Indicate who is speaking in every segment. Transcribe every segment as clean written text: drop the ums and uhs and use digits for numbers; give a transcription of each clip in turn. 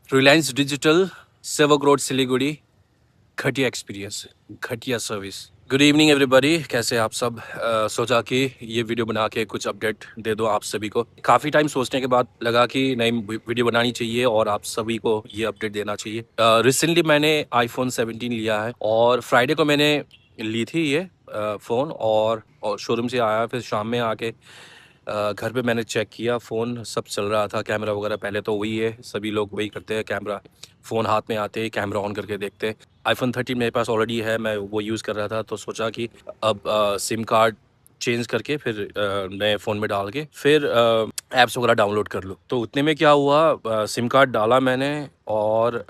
Speaker 1: Reliance digital, सेवक road, Siliguri. घटिया experience, घटिया सर्विस। गुड इवनिंग एवरीबॉडी, कैसे आप सब? सोचा कि ये वीडियो बना के कुछ अपडेट दे दो आप सभी को। काफ़ी टाइम सोचने के बाद लगा कि नई वीडियो बनानी चाहिए और आप सभी को ये अपडेट देना चाहिए। रिसेंटली मैंने आईफोन 17 लिया है और फ्राइडे को मैंने ली थी ये फ़ोन, और शोरूम से आया, फिर शाम में आके घर पे मैंने चेक किया, फ़ोन सब चल रहा था, कैमरा वगैरह। पहले तो वही है, सभी लोग वही करते हैं, कैमरा फ़ोन हाथ में आते ही कैमरा ऑन करके देखते हैं। आईफोन 13 मेरे पास ऑलरेडी है, मैं वो यूज़ कर रहा था, तो सोचा कि अब सिम कार्ड चेंज करके फिर नए फ़ोन में डाल के फिर ऐप्स वगैरह डाउनलोड कर लूँ। तो उतने में क्या हुआ, सिम कार्ड डाला मैंने और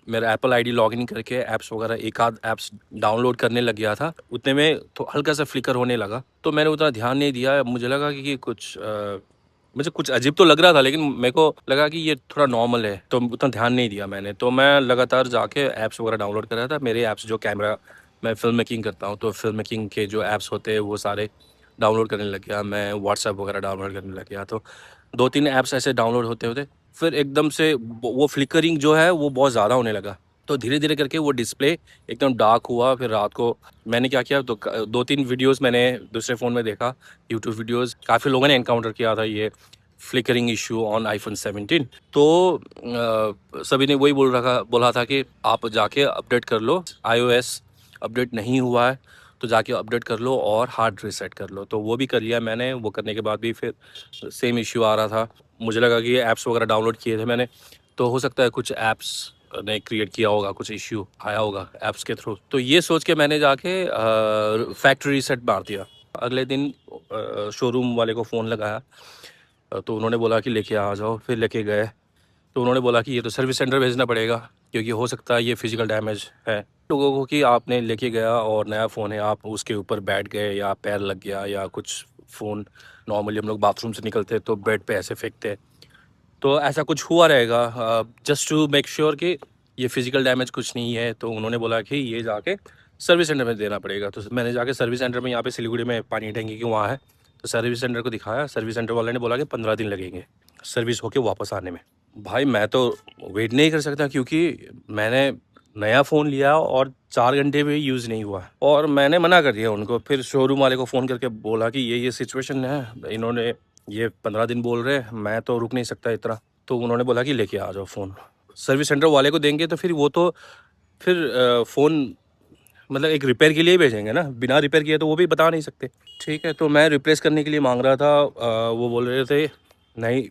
Speaker 1: मेरा एप्पल आईडी लॉगिन करके ऐप्स वगैरह एक आध ऐप्स डाउनलोड करने लग गया था। उतने में तो हल्का सा फ्लिकर होने लगा, तो मैंने उतना ध्यान नहीं दिया। मुझे लगा कि कुछ मुझे कुछ अजीब तो लग रहा था, लेकिन मेरे को लगा कि ये थोड़ा नॉर्मल है, तो उतना ध्यान नहीं दिया मैंने। तो मैं लगातार जाके ऐप्स वगैरह डाउनलोड कर रहा था। मेरे ऐप्स जो कैमरा, मैं फिल्म मेकिंग करता हूँ, तो फिल्म मेकिंग के जो ऐप्स होते हैं वो सारे डाउनलोड करने लग गया। मैं व्हाट्सएप वगैरह डाउनलोड करने लग गया। तो 2-3 ऐप्स ऐसे डाउनलोड होते होते फिर एकदम से वो फ्लिकरिंग जो है वो बहुत ज़्यादा होने लगा। तो धीरे धीरे करके वो डिस्प्ले एकदम डार्क हुआ। फिर रात को मैंने क्या किया, तो 2-3 वीडियोस मैंने दूसरे फ़ोन में देखा, यूट्यूब वीडियोस। काफ़ी लोगों ने एनकाउंटर किया था ये फ्लिकरिंग इशू ऑन आईफोन 17। तो सभी ने वही बोला था कि आप जाके अपडेट कर लो, iOS अपडेट नहीं हुआ है तो जाके अपडेट कर लो और हार्ड रीसेट कर लो। तो वो भी कर लिया मैंने। वो करने के बाद भी फिर सेम इश्यू आ रहा था। मुझे लगा कि ये ऐप्स वगैरह डाउनलोड किए थे मैंने, तो हो सकता है कुछ ऐप्स ने क्रिएट किया होगा, कुछ इश्यू आया होगा ऐप्स के थ्रू। तो ये सोच के मैंने जाके फैक्ट्री रीसेट मार दिया। अगले दिन शोरूम वाले को फ़ोन लगाया, तो उन्होंने बोला कि लेके आ जाओ। फिर लेके गए, तो उन्होंने बोला कि ये तो सर्विस सेंटर भेजना पड़ेगा, क्योंकि हो सकता है ये फिजिकल डैमेज है। लोगों को कि आपने लेके गया और नया फ़ोन है, आप उसके ऊपर बैठ गए या पैर लग गया या कुछ, फ़ोन नॉर्मली हम लोग बाथरूम से निकलते हैं तो बेड पे ऐसे फेंकते हैं, तो ऐसा कुछ हुआ रहेगा। जस्ट टू मेक श्योर कि ये फिजिकल डैमेज कुछ नहीं है, तो उन्होंने बोला कि ये जाके सर्विस सेंटर में देना पड़ेगा। तो मैंने जाके सर्विस सेंटर में, यहाँ पे सिलीगुड़ी में पानी टंकी के वहाँ है, तो सर्विस सेंटर को दिखाया। सर्विस सेंटर वाले ने बोला कि 15 दिन लगेंगे सर्विस होके वापस आने में। भाई मैं तो वेट नहीं कर सकता, क्योंकि मैंने नया फ़ोन लिया और 4 घंटे भी यूज़ नहीं हुआ, और मैंने मना कर दिया उनको। फिर शोरूम वाले को फ़ोन करके बोला कि ये सिचुएशन है, इन्होंने ये 15 दिन बोल रहे हैं, मैं तो रुक नहीं सकता इतना। तो उन्होंने बोला कि लेके आ जाओ फ़ोन। सर्विस सेंटर वाले को देंगे तो फिर वो तो फिर फ़ोन मतलब एक रिपेयर के लिए ही भेजेंगे ना, बिना रिपेयर किए तो वो भी बता नहीं सकते। ठीक है, तो मैं रिप्लेस करने के लिए मांग रहा था। वो बोल रहे थे नहीं।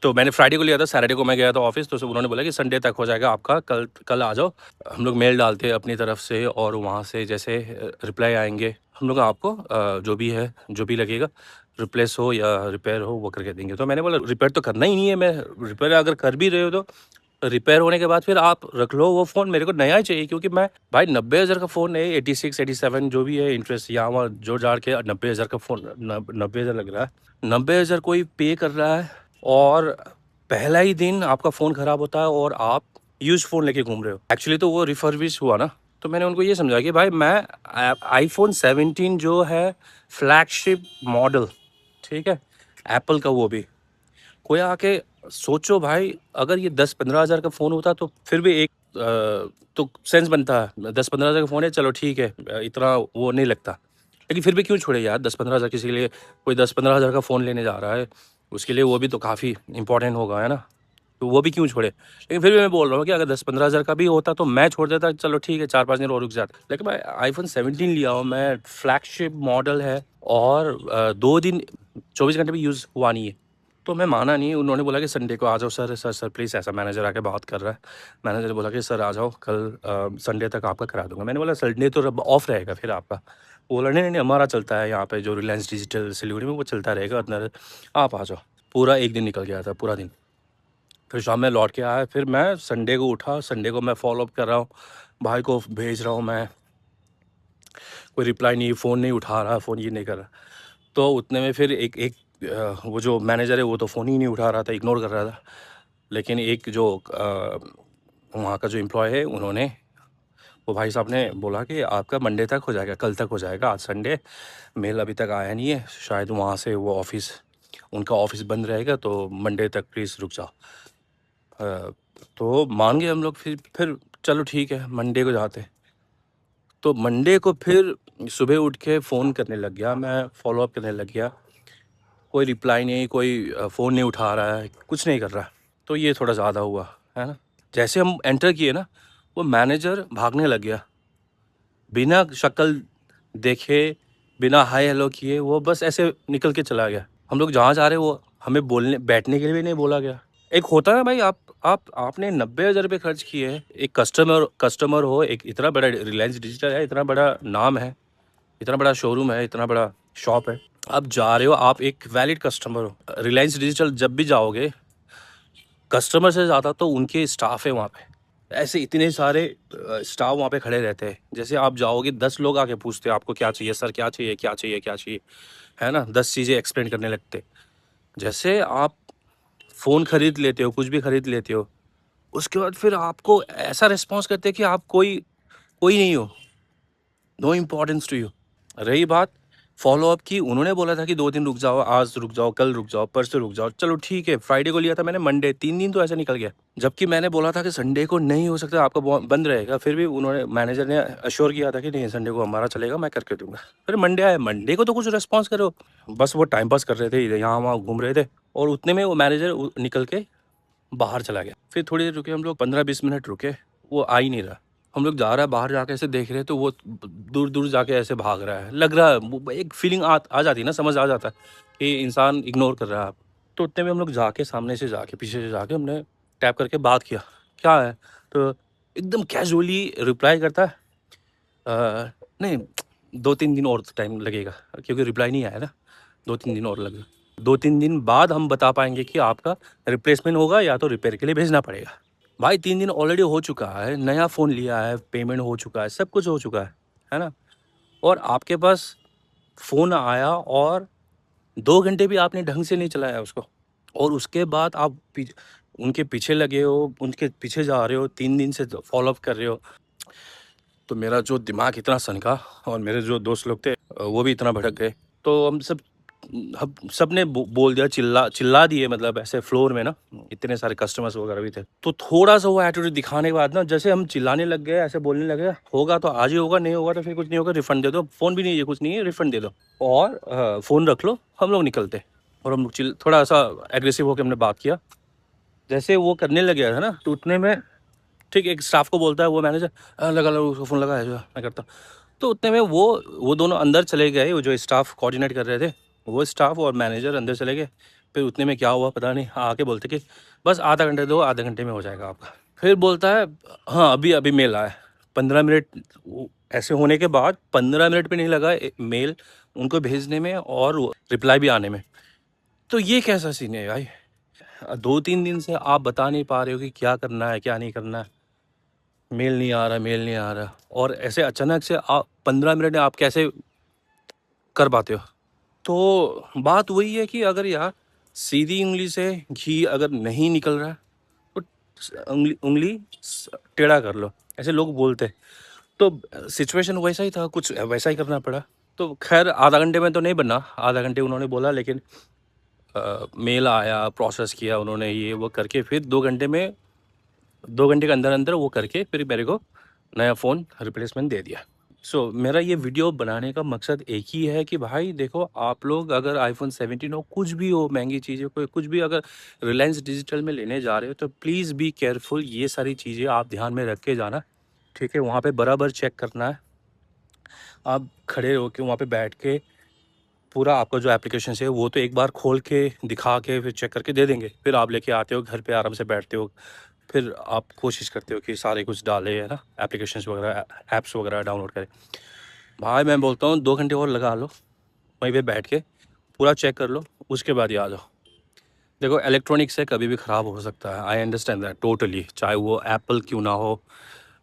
Speaker 1: तो मैंने फ्राइडे को लिया था, सैटरडे को मैं गया था ऑफिस, तो उन्होंने बोला कि संडे तक हो जाएगा आपका, कल कल आ जाओ। हम लोग मेल डालते हैं अपनी तरफ से, और वहाँ से जैसे रिप्लाई आएंगे हम लोग आपको जो भी है, जो भी लगेगा, रिप्लेस हो या रिपेयर हो, वो करके देंगे। तो मैंने बोला रिपेयर तो करना ही नहीं है, मैं रिपेयर अगर कर भी रहे हो तो रिपेयर होने के बाद फिर आप रख लो वो फ़ोन, मेरे को नया ही चाहिए। क्योंकि मैं भाई 90,000 का फ़ोन है, 86-87 जो भी है, इंटरेस्ट यहाँ वहाँ जोड़ जाड़ के 90,000 का फ़ोन, 90,000 लग रहा है। 90,000 कोई पे कर रहा है, और पहला ही दिन आपका फ़ोन ख़राब होता है और आप यूज़ फ़ोन लेके घूम रहे हो। एक्चुअली तो वो रिफर्बिश हुआ ना। तो मैंने उनको ये समझाया कि भाई मैं आईफोन 17 जो है फ्लैगशिप मॉडल, ठीक है, एप्पल का, वो भी कोई आके सोचो भाई, अगर ये 10-15 हज़ार का फ़ोन होता तो फिर भी एक तो सेंस बनता है। 10-15 हज़ार का फ़ोन है, चलो ठीक है, इतना वो नहीं लगता। लेकिन फिर भी क्यों छोड़े यार 10-15 हज़ार किसी के लिए? कोई 10-15 हज़ार का फ़ोन लेने जा रहा है, उसके लिए वो भी तो काफ़ी इंपॉर्टेंट होगा, है ना? तो वो भी क्यों छोड़े? लेकिन फिर भी मैं बोल रहा हूँ कि अगर 10-15 हज़ार का भी होता तो मैं छोड़ देता, चलो ठीक है 4-5 दिन और रुक जाता। लेकिन मैं आईफ़ोन 17 लिया हूँ मैं, फ्लैगशिप मॉडल है, और 2 दिन 24 घंटे भी यूज़ हुआ नहीं है। तो मैं माना नहीं। उन्होंने बोला कि संडे को आ जाओ सर, सर प्लीज़, ऐसा मैनेजर आके बात कर रहा है। मैनेजर ने बोला कि सर आ जाओ कल, संडे तक आपका करा दूँगा। मैंने बोला संडे तो रब ऑफ रहेगा फिर आपका। बोला नहीं, नहीं, नहीं, हमारा चलता है यहाँ पे, जो रिलायंस डिजिटल सिलीगुड़ी में, वो चलता रहेगा अंदर, आप आ जाओ। पूरा 1 दिन निकल गया था, पूरा दिन। फिर शाम में लौट के आया, फिर मैं संडे को उठा, संडे को मैं फॉलो अप कर रहा हूँ, भाई को भेज रहा हूँ मैं, कोई रिप्लाई नहीं, फ़ोन नहीं उठा रहा, फ़ोन ये नहीं कर रहा। तो उतने में फिर एक एक वो जो मैनेजर है वो तो फ़ोन ही नहीं उठा रहा था, इग्नोर कर रहा था। लेकिन एक जो वहाँ का जो एम्प्लॉय है, उन्होंने, वो भाई साहब ने बोला कि आपका मंडे तक हो जाएगा, कल तक हो जाएगा, आज संडे, मेल अभी तक आया नहीं है, शायद वहाँ से वो ऑफ़िस, उनका ऑफ़िस बंद रहेगा, तो मंडे तक प्लीज़ रुक जाओ। तो मान गए हम लोग। फिर चलो ठीक है, मंडे को जाते। तो मंडे को फिर सुबह उठ के फ़ोन करने लग गया मैं, फॉलो अप करने लग गया। कोई रिप्लाई नहीं, कोई फ़ोन नहीं उठा रहा है, कुछ नहीं कर रहा है। तो ये थोड़ा ज़्यादा हुआ, है ना। जैसे हम एंटर किए ना, वो मैनेजर भागने लग गया, बिना शक्ल देखे, बिना हाय हेलो किए, वो बस ऐसे निकल के चला गया। हम लोग जहाँ जा रहे वो हमें बोलने बैठने के लिए भी नहीं बोला गया। एक होता है भाई, आपने 90,000 रुपये खर्च किए हैं, एक कस्टमर हो, एक इतना बड़ा रिलायंस डिजिटल है, इतना बड़ा नाम है, इतना बड़ा शोरूम है, इतना बड़ा शॉप है, आप जा रहे हो, आप एक वैलिड कस्टमर हो। रिलायंस डिजिटल जब भी जाओगे, कस्टमर से ज़्यादा तो उनके स्टाफ है वहाँ पे। ऐसे इतने सारे स्टाफ वहाँ पे खड़े रहते हैं। जैसे आप जाओगे 10 लोग आके पूछते हैं आपको क्या चाहिए सर, क्या चाहिए, क्या चाहिए, क्या चाहिए, है ना। 10 चीज़ें एक्सप्लेन करने लगते। जैसे आप फ़ोन खरीद लेते हो, कुछ भी खरीद लेते हो, उसके बाद फिर आपको ऐसा रिस्पॉन्स करते हैं कि आप कोई कोई नहीं हो, नो इम्पोर्टेंस टू यू। रही बात फॉलो अप की, उन्होंने बोला था कि 2 दिन रुक जाओ, आज रुक जाओ, कल रुक जाओ, परसों रुक जाओ। चलो ठीक है, फ्राइडे को लिया था मैंने, मंडे 3 दिन तो ऐसे निकल गया। जबकि मैंने बोला था कि संडे को नहीं हो सकता, आपका बंद रहेगा। फिर भी उन्होंने, मैनेजर ने अश्योर किया था कि नहीं संडे को हमारा चलेगा, मैं करके दूंगा। फिर मंडे आया, मंडे को तो कुछ रिस्पॉन्स करो। बस वो टाइम पास कर रहे थे, यहाँ वहाँ घूम रहे थे, और उतने में वो मैनेजर निकल के बाहर चला गया। फिर थोड़ी देर रुके हम लोग, 15-20 मिनट रुके, वो आ ही नहीं रहा। हम लोग जा रहा है, बाहर जाके ऐसे देख रहे हैं तो वो दूर दूर जाके ऐसे भाग रहा है। लग रहा है वो एक फीलिंग आ जाती है ना, समझ आ जाता है कि इंसान इग्नोर कर रहा है आप। तो उतने में हम लोग जाके, सामने से जाके, पीछे से जाके हमने टैप करके बात किया, क्या है। तो एकदम कैजुअली रिप्लाई करता है, नहीं 2-3 दिन और टाइम लगेगा, क्योंकि रिप्लाई नहीं आया ना, 2-3 दिन और लगेगा। 2-3 दिन बाद हम बता पाएंगे कि आपका रिप्लेसमेंट होगा या तो रिपेयर के लिए भेजना पड़ेगा। भाई 3 दिन ऑलरेडी हो चुका है, नया फ़ोन लिया है, पेमेंट हो चुका है, सब कुछ हो चुका है ना। और आपके पास फ़ोन आया और 2 घंटे भी आपने ढंग से नहीं चलाया उसको, और उसके बाद आप उनके पीछे लगे हो, उनके पीछे जा रहे हो, 3 दिन से फॉलो अप कर रहे हो। तो मेरा जो दिमाग इतना सनका, और मेरे जो दोस्त लोग थे वो भी इतना भड़क गए। तो हम सब ने बोल दिया, चिल्ला दिए, मतलब ऐसे फ्लोर में ना, इतने सारे कस्टमर्स वगैरह भी थे। तो थोड़ा सा वो एटीट्यूड दिखाने के बाद ना, जैसे हम चिल्लाने लग गए, ऐसे बोलने लगे, होगा तो आज ही होगा, नहीं होगा तो फिर कुछ नहीं होगा, रिफंड दे दो, फ़ोन भी नहीं है, कुछ नहीं है, रिफंड दे दो, और फ़ोन रख लो, हम लोग निकलते। और हम लोग थोड़ा सा एग्रेसिव होकर हमने बात किया। जैसे वो करने लगे था ना, तो उतने में ठीक एक स्टाफ को बोलता है वो मैनेजर, लगा लो उसको फ़ोन, लगा है जो मैं करता हूँ। तो उतने में वो दोनों अंदर चले गए, वो जो स्टाफ कोऑर्डिनेट कर रहे थे, वो स्टाफ और मैनेजर अंदर चले गए। फिर उतने में क्या हुआ पता नहीं, आके बोलते कि बस आधा घंटे दो, आधे घंटे में हो जाएगा आपका। फिर बोलता है हाँ अभी अभी मेल आया। 15 मिनट ऐसे होने के बाद 15 मिनट भी नहीं लगा मेल उनको भेजने में और रिप्लाई भी आने में। तो ये कैसा सीन है भाई, 2-3 दिन से आप बता नहीं पा रहे हो कि क्या करना है, क्या नहीं करना है, मेल नहीं आ रहा, मेल नहीं आ रहा, और ऐसे अचानक से आप 15 मिनट में आप कैसे कर पाते हो। तो बात वही है कि अगर यार सीधी उंगली से घी अगर नहीं निकल रहा है, तो उंगली टेढ़ा कर लो, ऐसे लोग बोलते हैं। तो सिचुएशन वैसा ही था, कुछ वैसा ही करना पड़ा। तो खैर आधा घंटे में तो नहीं बना, आधा घंटे उन्होंने बोला, लेकिन मेल आया, प्रोसेस किया उन्होंने, ये वो करके फिर 2 घंटे में, 2 घंटे के अंदर अंदर वो करके फिर मेरे को नया फ़ोन रिप्लेसमेंट दे दिया। मेरा ये वीडियो बनाने का मकसद एक ही है कि भाई देखो, आप लोग अगर आईफोन 17 हो, कुछ भी हो, महंगी चीज़ें कोई कुछ भी अगर रिलायंस डिजिटल में लेने जा रहे हो, तो प्लीज़ बी केयरफुल। ये सारी चीज़ें आप ध्यान में रख के जाना, ठीक है। वहाँ पे बराबर चेक करना है, आप खड़े होके वहाँ पे बैठ के पूरा आपका जो एप्लीकेशन है वो तो एक बार खोल के दिखा के फिर चेक करके दे देंगे। फिर आप लेके आते हो घर पे, आराम से बैठते हो, फिर आप कोशिश करते हो कि सारे कुछ डाले, है ना, एप्लीकेशंस वगैरह, ऐप्स वगैरह डाउनलोड करें। भाई मैं बोलता हूँ 2 घंटे और लगा लो, वहीं पे बैठ के पूरा चेक कर लो, उसके बाद ही आ जाओ। देखो इलेक्ट्रॉनिक्स है, कभी भी ख़राब हो सकता है, आई अंडरस्टैंड दैट टोटली, चाहे वो एप्पल क्यों ना हो।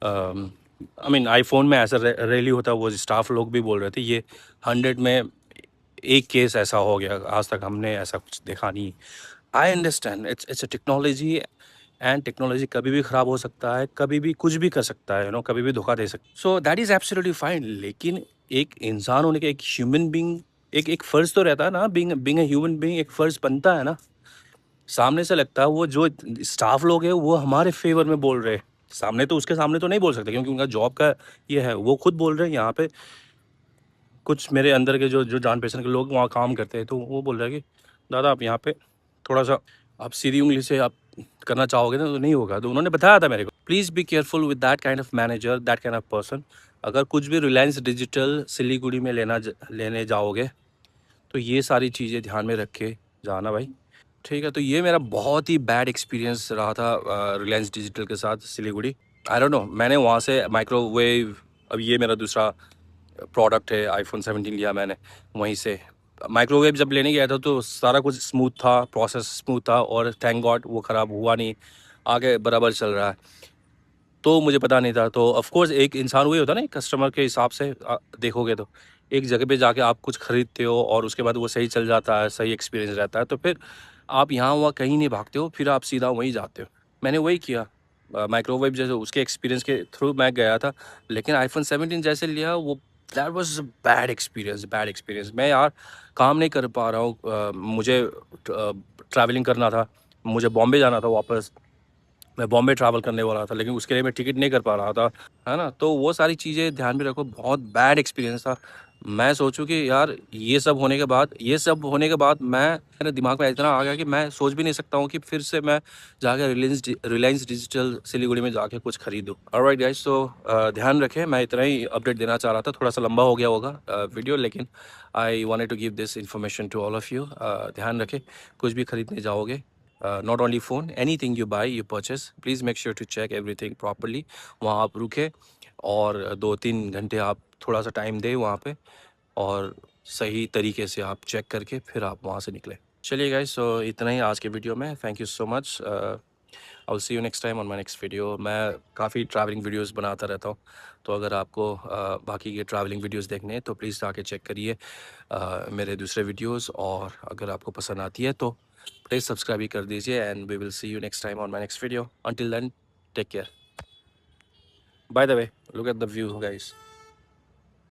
Speaker 1: आई मीन आईफोन में ऐसा रेली होता है, वो स्टाफ लोग भी बोल रहे थे ये 100 में एक केस ऐसा हो गया, आज तक हमने ऐसा कुछ देखा नहीं। I understand, it's a technology, and technology कभी भी ख़राब हो सकता है, कभी भी कुछ भी कर सकता है, कभी भी धोखा दे सकता है। So that is absolutely fine. लेकिन एक इंसान होने के, एक ह्यूमन बींग, एक फ़र्ज़ तो रहता है ना, being being a human being, एक फ़र्ज़ बनता है ना सामने से लगता है वो जो स्टाफ लोग हैं वो हमारे फेवर में बोल रहे हैं। सामने तो उसके सामने तो नहीं बोल सकते क्योंकि उनका जॉब का ये है, वो खुद बोल रहे हैं यहाँ पे। कुछ मेरे अंदर के जो जो जान पहचान के लोग वहाँ काम करते हैं तो वो बोल रहे हैं कि दादा आप यहाँ पे थोड़ा सा आप सीधी उंगली से आप करना चाहोगे ना तो नहीं होगा। तो उन्होंने बताया था मेरे को, please be careful with that kind of manager, that kind of person. अगर कुछ भी रिलायंस डिजिटल सिलीगुड़ी में लेने जाओगे तो ये सारी चीज़ें ध्यान में रख के जाना भाई। ठीक है, तो ये मेरा बहुत ही बैड एक्सपीरियंस रहा था रिलायंस डिजिटल के साथ सिलीगुड़ी। आई डोंट नो, मैंने वहाँ से माइक्रोवेव, अब ये मेरा दूसरा प्रोडक्ट है, आईफोन 17 लिया मैंने वहीं से। माइक्रोवेव जब लेने गया था तो सारा कुछ स्मूथ था, प्रोसेस स्मूथ था और थैंक गॉड वो ख़राब हुआ नहीं, आगे बराबर चल रहा है। तो मुझे पता नहीं था। तो ऑफ कोर्स एक इंसान वही होता है ना, कस्टमर के हिसाब से देखोगे तो एक जगह पे जाके आप कुछ खरीदते हो और उसके बाद वो सही चल जाता है, सही एक्सपीरियंस रहता है, तो फिर आप यहाँ वहाँ कहीं नहीं भागते हो, फिर आप सीधा वहीं जाते हो। मैंने वही किया। माइक्रोवेव जैसे उसके एक्सपीरियंस के थ्रू मैं गया था, लेकिन आईफोन 17 जैसे लिया वो, that was bad experience, bad experience. मैं यार काम नहीं कर पा रहा हूँ, मुझे ट्रैवलिंग करना था, मुझे बॉम्बे जाना था वापस। मैं बॉम्बे ट्रैवल करने वाला था लेकिन उसके लिए मैं टिकट नहीं कर पा रहा था, है ना। तो वो सारी चीज़ें ध्यान में रखो, बहुत बैड एक्सपीरियंस था। मैं सोचूं कि यार ये सब होने के बाद मैं, मेरे दिमाग में इतना आ गया कि मैं सोच भी नहीं सकता हूँ कि फिर से मैं जाकर रिलायंस डिजिटल सिलीगुड़ी में जाके कुछ खरीदूँ। ऑलराइट गाइस, तो ध्यान रखें, मैं इतना ही अपडेट देना चाह रहा था। थोड़ा सा लंबा हो गया होगा वीडियो, लेकिन I wanted to give this information to all of you. ध्यान रखें, कुछ भी खरीदने जाओगे, not only phone, anything you buy, you purchase, please make sure to check everything properly। वहाँ आप रुके और 2-3 घंटे आप थोड़ा सा टाइम दें वहाँ पे, और सही तरीके से आप चेक करके फिर आप वहाँ से निकले। चलिए गाइस, सो इतना ही आज के वीडियो में। Thank you so much. I will see you next time on my next video. मैं काफ़ी ट्रैवलिंग वीडियोस बनाता रहता हूँ, तो अगर आपको बाकी के ट्रैवलिंग वीडियोस देखने हैं तो प्लीज़ जाके चेक करिए मेरे दूसरे वीडियोस, और अगर आपको पसंद आती है तो प्लीज़ सब्सक्राइब भी कर दीजिए। And we will see you next time on my next video. Until then, take care. By the way, look at the view guys.